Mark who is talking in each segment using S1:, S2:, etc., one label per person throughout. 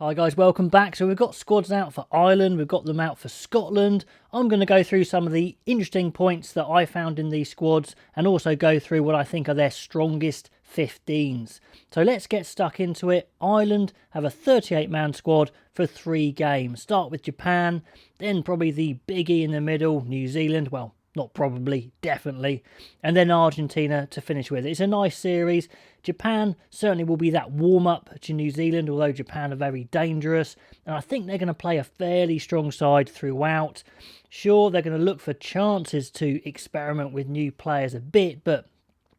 S1: Hi guys, welcome back. So we've got squads out for Ireland, we've got them out for Scotland. I'm going to go through some of the interesting points that I found in these squads and also go through what I think are their strongest 15s. So let's get stuck into it. Ireland have a 38-man squad for 3 games. Start with Japan, then probably the biggie in the middle, New Zealand. Well, not probably, definitely. And then Argentina to finish with. It's a nice series. Japan certainly will be that warm-up to New Zealand, although Japan are very dangerous. And I think they're going to play a fairly strong side throughout. Sure, they're going to look for chances to experiment with new players a bit, but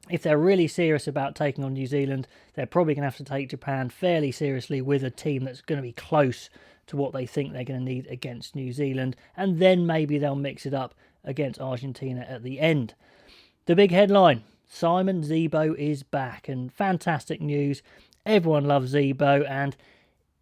S1: if they're really serious about taking on New Zealand, they're probably going to have to take Japan fairly seriously with a team that's going to be close to what they think they're going to need against New Zealand. And then maybe they'll mix it up against Argentina at the end. The big headline, Simon Zebo is back, and fantastic news. Everyone loves Zebo and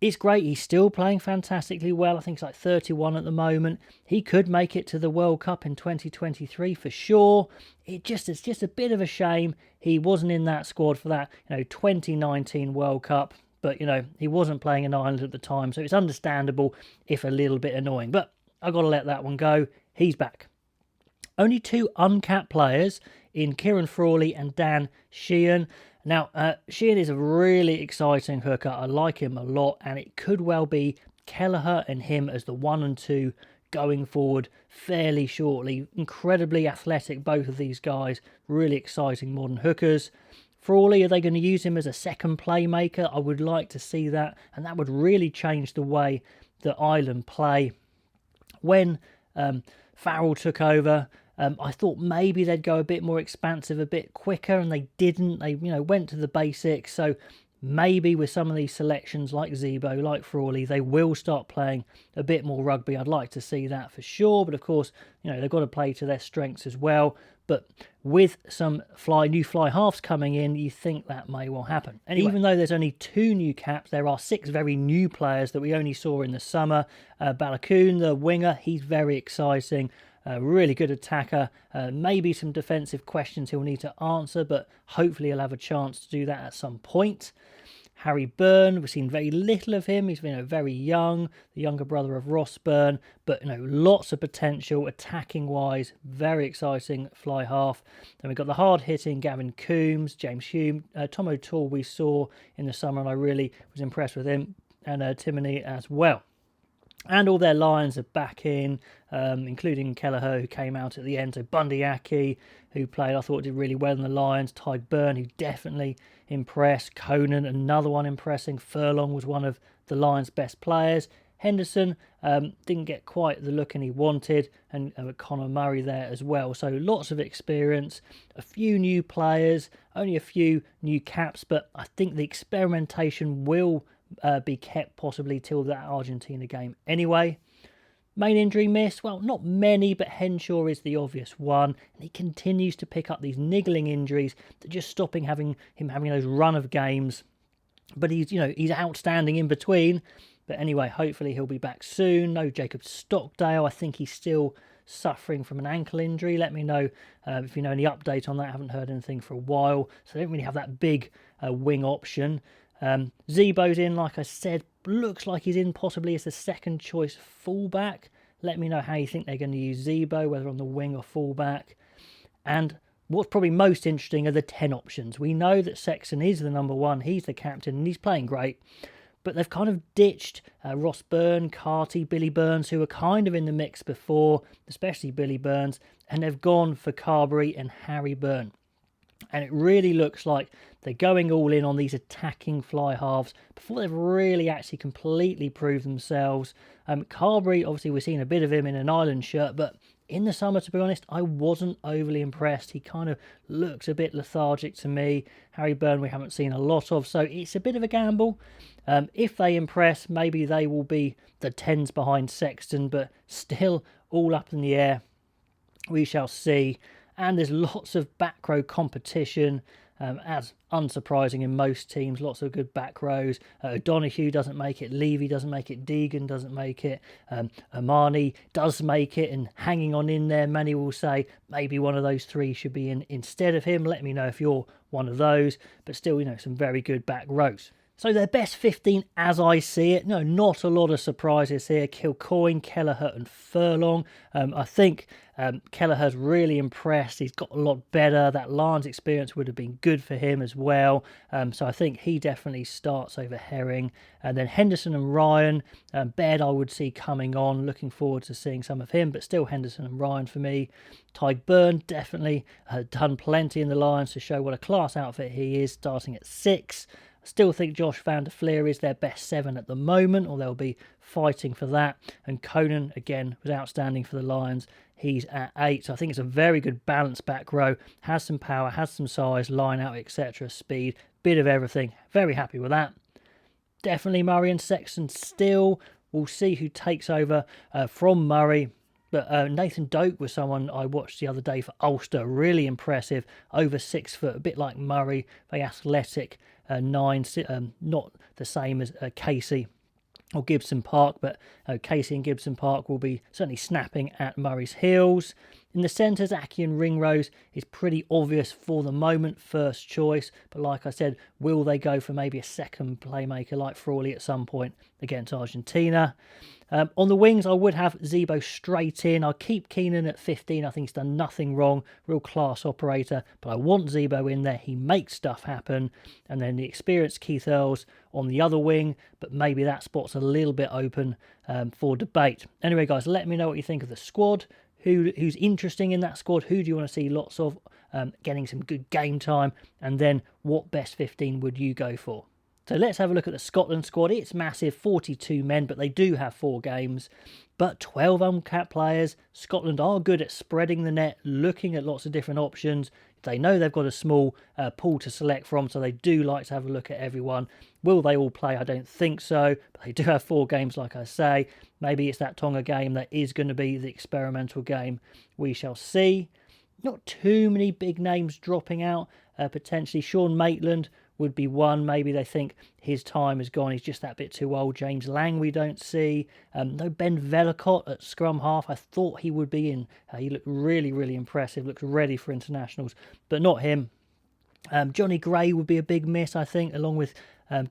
S1: it's great. He's still playing fantastically well. I think it's like 31 at the moment. He could make it to the World Cup in 2023 for sure. It's just a bit of a shame he wasn't in that squad for that 2019 World Cup. But he wasn't playing in Ireland at the time, so it's understandable if a little bit annoying. But I've got to let that one go. He's back. Only 2 uncapped players in Kieran Frawley and Dan Sheehan. Now, Sheehan is a really exciting hooker. I like him a lot, and it could well be Kelleher and him as the 1 and 2 going forward fairly shortly. Incredibly athletic, both of these guys. Really exciting modern hookers. Frawley, are they going to use him as a second playmaker? I would like to see that, and that would really change the way that Ireland play. When Farrell took over, I thought maybe they'd go a bit more expansive, a bit quicker, and they didn't. They, went to the basics. So maybe with some of these selections like Zebo, like Frawley, they will start playing a bit more rugby. I'd like to see that for sure. But of course, they've got to play to their strengths as well. But with some new fly halves coming in, you think that may well happen. Anyway, even though there's only 2 new caps, there are 6 very new players that we only saw in the summer. Balakoon, the winger, he's very exciting. Really good attacker. Maybe some defensive questions he'll need to answer, but hopefully he'll have a chance to do that at some point. Harry Byrne, we've seen very little of him. He's very young, the younger brother of Ross Byrne, but lots of potential attacking wise. Very exciting fly half. Then we've got the hard hitting Gavin Coombs, James Hume, Tom O'Toole we saw in the summer, and I really was impressed with him, and Timoney as well. And all their Lions are back in, including Kelleher, who came out at the end. So Bundy Aki, who played, I thought did really well in the Lions. Tyg Byrne, who definitely impressed. Conan, another one impressing. Furlong was one of the Lions' best players. Henderson didn't get quite the look he wanted, and Conor Murray there as well. So lots of experience, a few new players, only a few new caps, but I think the experimentation will be kept possibly till that Argentina game anyway. Main injury miss, well, not many, but Henshaw is the obvious one, and he continues to pick up these niggling injuries that just stopping him having those run of games. But he's outstanding in between. But anyway, hopefully he'll be back soon. No Jacob Stockdale. I think he's still suffering from an ankle injury. Let me know if you know any update on that. I haven't heard anything for a while, so they don't really have that big wing option. Zebo's in, like I said, looks like he's in possibly as the second choice fullback. Let me know how you think they're going to use Zebo, whether on the wing or fullback. And what's probably most interesting are the 10 options. We know that Sexton is the number 1, he's the captain, and he's playing great. But they've kind of ditched Ross Byrne, Carty, Billy Burns, who were kind of in the mix before, especially Billy Burns, and they've gone for Carberry and Harry Byrne. And it really looks like they're going all in on these attacking fly halves before they've really actually completely proved themselves. Carberry, obviously we've seen a bit of him in an Ireland shirt, but in the summer, to be honest, I wasn't overly impressed. He kind of looks a bit lethargic to me. Harry Byrne we haven't seen a lot of, so it's a bit of a gamble. If they impress, maybe they will be the 10s behind Sexton, but still all up in the air. We shall see. And there's lots of back row competition, as unsurprising in most teams. Lots of good back rows. O'Donoghue doesn't make it. Levy doesn't make it. Deegan doesn't make it. Amani does make it, and hanging on in there, many will say maybe one of those 3 should be in instead of him. Let me know if you're one of those. But still, some very good back rows. So their best 15 as I see it, no, not a lot of surprises here. Kilcoyne, Kelleher and Furlong. I think Kelleher's really impressed. He's got a lot better. That Lions experience would have been good for him as well. So I think he definitely starts over Herring. And then Henderson and Ryan. Baird I would see coming on. Looking forward to seeing some of him, but still Henderson and Ryan for me. Tyke Byrne definitely done plenty in the Lions to show what a class outfit he is, starting at 6. Still think Josh van der Fleer is their best 7 at the moment, or they'll be fighting for that. And Conan, again, was outstanding for the Lions. He's at 8. So I think it's a very good balanced back row. Has some power, has some size, line out, etc. Speed, bit of everything. Very happy with that. Definitely Murray and Sexton still. We'll see who takes over from Murray. But Nathan Doak was someone I watched the other day for Ulster. Really impressive. Over 6 foot, a bit like Murray. Very athletic. 9, not the same as Casey or Gibson Park, but Casey and Gibson Park will be certainly snapping at Murray's heels. In the centres, Aki and Ringrose is pretty obvious for the moment, first choice. But like I said, will they go for maybe a second playmaker like Frawley at some point against Argentina? On the wings, I would have Zebo straight in. I'll keep Keenan at 15. I think he's done nothing wrong. Real class operator. But I want Zebo in there. He makes stuff happen. And then the experienced Keith Earls on the other wing. But maybe that spot's a little bit open for debate. Anyway, guys, let me know what you think of the squad. Who's interesting in that squad? Who do you want to see lots of getting some good game time? And then what best 15 would you go for? So let's have a look at the Scotland squad. It's massive, 42 men, but they do have 4 games. But 12 uncapped players. Scotland are good at spreading the net, looking at lots of different options. They know they've got a small pool to select from, so they do like to have a look at everyone. Will they all play? I don't think so. But they do have 4 games, like I say. Maybe it's that Tonga game that is going to be the experimental game. We shall see. Not too many big names dropping out. Potentially Sean Maitland would be one. Maybe they think his time is gone. He's just that bit too old. James Lang we don't see. No Ben Vellacott at scrum half. I thought he would be in. He looked really, really impressive. Looks ready for internationals, but not him. Johnny Gray would be a big miss, I think, along with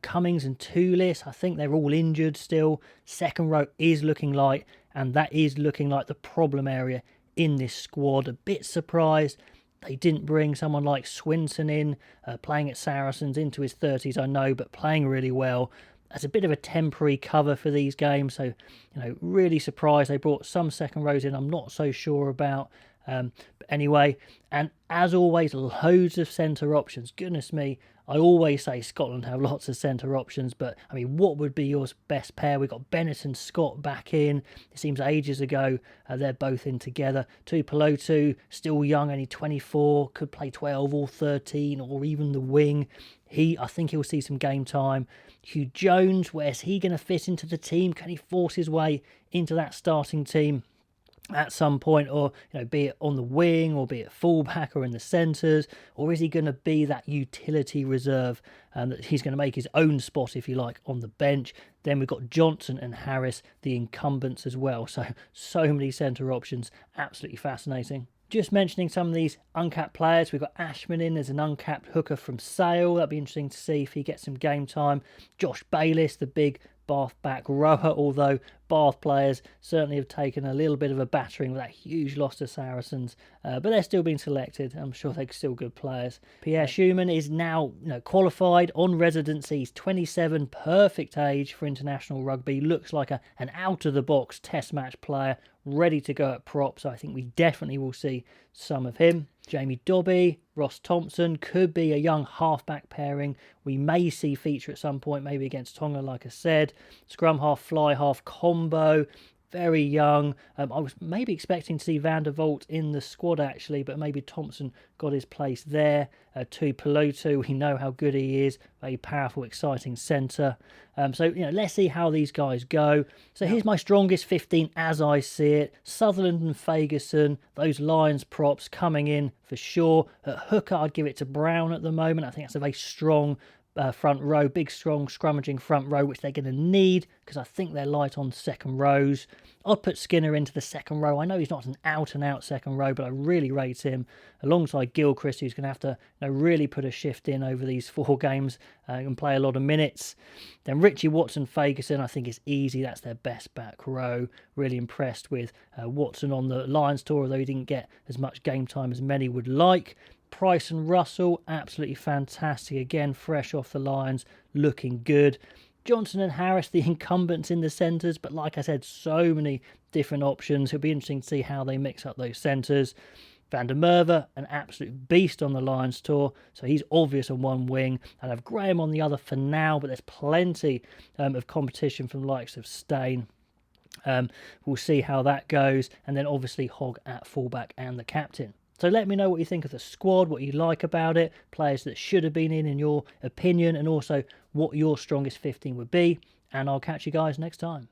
S1: Cummings and Toulis. I think they're all injured still. Second row is looking light, and that is looking like the problem area in this squad. A bit surprised they didn't bring someone like Swinson in, playing at Saracens, into his 30s, I know, but playing really well. As a bit of a temporary cover for these games, so really surprised they brought some second rows in. I'm not so sure about. But anyway, and as always, loads of centre options. Goodness me, I always say Scotland have lots of centre options, but I mean, what would be your best pair? We've got Bennett and Scott back in. It seems ages ago they're both in together. Tuipulotu, still young, only 24, could play 12 or 13 or even the wing. I think he'll see some game time. Hugh Jones, where's he going to fit into the team? Can he force his way into that starting team at some point, or be it on the wing, or be it fullback, or in the centres, or is he going to be that utility reserve that he's going to make his own spot, if you like, on the bench? Then we've got Johnson and Harris, the incumbents as well. So many centre options, absolutely fascinating. Just mentioning some of these uncapped players, we've got Ashman in as an uncapped hooker from Sale. That'd be interesting to see if he gets some game time. Josh Bayliss, the big Bath back rower, although Bath players certainly have taken a little bit of a battering with that huge loss to Saracens, but they're still being selected. I'm sure they're still good players. Pierre Schumann is now qualified on residency. He's 27, perfect age for international rugby. Looks like an out-of-the-box test match player, ready to go at prop, so I think we definitely will see some of him. Jamie Dobby, Ross Thompson, could be a young half-back pairing. We may see feature at some point, maybe against Tonga, like I said. Scrum half, fly half combo, very young. I was maybe expecting to see Van der Vault in the squad, actually, but maybe Thompson got his place there. Tuipulotu, we know how good he is. Very powerful, exciting centre. So let's see how these guys go. So here's my strongest 15 as I see it. Sutherland and Fagerson, those Lions props coming in for sure. At hooker, I'd give it to Brown at the moment. I think that's a very strong front row, big, strong, scrummaging front row, which they're going to need because I think they're light on second rows. I'd put Skinner into the second row. I know he's not an out-and-out second row, but I really rate him alongside Gilchrist, who's going to have to really put a shift in over these 4 games and play a lot of minutes. Then Richie, Watson, Fagerson, I think is easy. That's their best back row. Really impressed with Watson on the Lions tour, although he didn't get as much game time as many would like. Price and Russell, absolutely fantastic. Again, fresh off the Lions, looking good. Johnson and Harris, the incumbents in the centres, but like I said, so many different options. It'll be interesting to see how they mix up those centres. Van der Merwe, an absolute beast on the Lions tour, so he's obvious on one wing. I'd have Graham on the other for now, but there's plenty of competition from the likes of Steyn. We'll see how that goes. And then obviously Hogg at fullback and the captain. So let me know what you think of the squad, what you like about it, players that should have been in your opinion, and also what your strongest 15 would be. And I'll catch you guys next time.